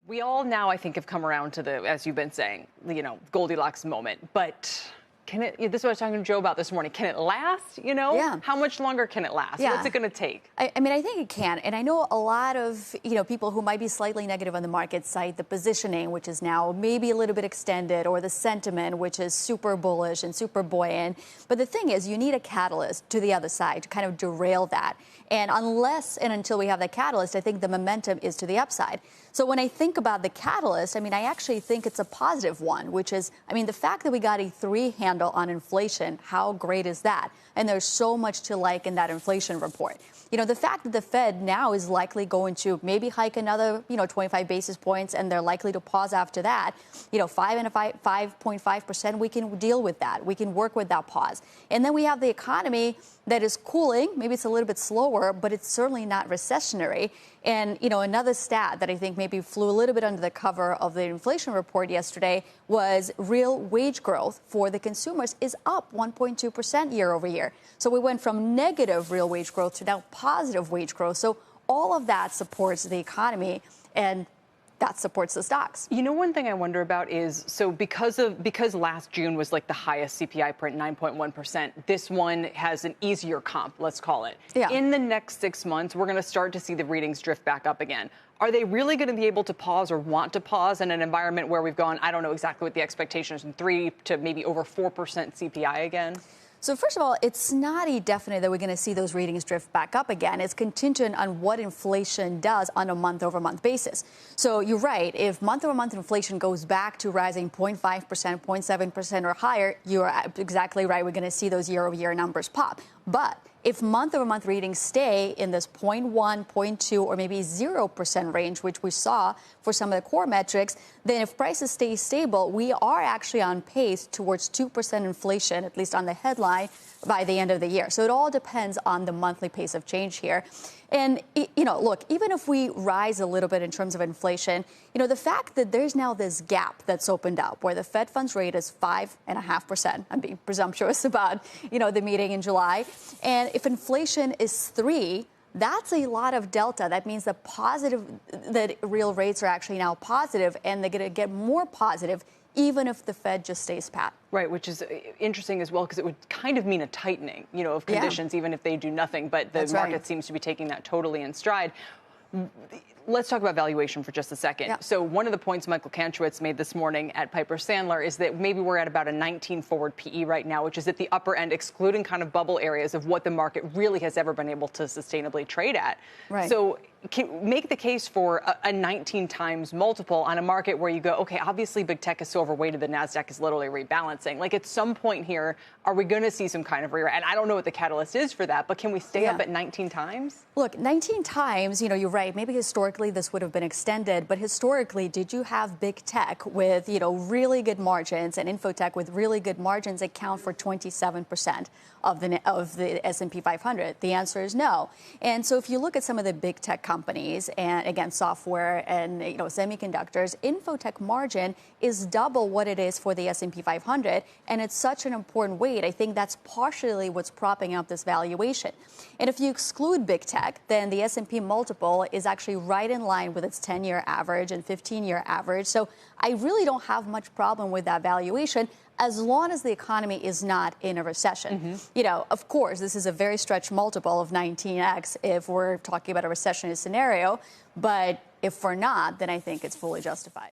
We all now, I think, have come around to the, as you've been saying, Goldilocks moment. But this is what I was talking to Joe about this morning. Can it last? Yeah. How much longer can it last? Yeah. What's it going to take? I mean, I think it can. And I know a lot of, people who might be slightly negative on the market cite the positioning, which is now maybe a little bit extended, or the sentiment, which is super bullish and super buoyant. But the thing is, you need a catalyst to the other side to kind of derail that. And unless and until we have that catalyst, I think the momentum is to the upside. So when I think about the catalyst, I actually think it's a positive one, which is, the fact that we got a 3 handle on inflation, how great is that? And there's so much to like in that inflation report. The fact that the Fed now is likely going to maybe hike another, 25 basis points, and they're likely to pause after that, 5.5%, we can deal with that. We can work with that pause. And then we have the economy that is cooling. Maybe it's a little bit slower, but it's certainly not recessionary. And, another stat that I think maybe flew a little bit under the cover of the inflation report yesterday was real wage growth for the consumers is up 1.2% year over year. So we went from negative real wage growth to now positive wage growth. So all of that supports the economy, and that supports the stocks. One thing I wonder about is, so because last June was like the highest CPI print, 9.1%, this one has an easier comp, let's call it. Yeah. In the next 6 months, we're going to start to see the readings drift back up again. Are they really going to be able to pause or want to pause in an environment where we've gone, I don't know exactly what the expectation is, 3 to maybe over 4% CPI again? So first of all, it's not a definite that we're going to see those readings drift back up again. It's contingent on what inflation does on a month-over-month basis. So you're right. If month-over-month inflation goes back to rising 0.5%, 0.7% or higher, you're exactly right. We're going to see those year-over-year numbers pop. But if month-over-month readings stay in this 0.1, 0.2, or maybe 0% range, which we saw for some of the core metrics, then if prices stay stable, we are actually on pace towards 2% inflation, at least on the headline, by the end of the year. So it all depends on the monthly pace of change here. And, look, even if we rise a little bit in terms of inflation, the fact that there's now this gap that's opened up where the Fed funds rate is 5.5%. I'm being presumptuous about, the meeting in July. And if inflation is 3%, that's a lot of delta. That means that real rates are actually now positive, and they're going to get more positive even if the Fed just stays pat. Right, which is interesting as well, because it would kind of mean a tightening, of conditions, even if they do nothing. But the market seems to be taking that totally in stride. Let's talk about valuation for just a second. Yeah. So one of the points Michael Kantrowitz made this morning at Piper Sandler is that maybe we're at about a 19 forward PE right now, which is at the upper end, excluding kind of bubble areas of what the market really has ever been able to sustainably trade at. Right. So make the case for a 19 times multiple on a market where you go, okay, obviously big tech is so overweighted, the NASDAQ is literally rebalancing. Like, at some point here, are we going to see some kind of re-rate? And I don't know what the catalyst is for that, but can we stay up at 19 times? Look, 19 times, you're right. Maybe historically this would have been extended, but historically, did you have big tech with, really good margins and infotech with really good margins account for 27% of the S&P 500? The answer is no. And so if you look at some of the big tech companies, and again, software and semiconductors, infotech margin is double what it is for the S&P 500, and it's such an important weight. I think that's partially what's propping up this valuation. And if you exclude big tech, then the S&P multiple is actually right in line with its 10-year average and 15-year average. So I really don't have much problem with that valuation, as long as the economy is not in a recession. Mm-hmm. Of course, this is a very stretched multiple of 19x if we're talking about a recessionary scenario. But if we're not, then I think it's fully justified.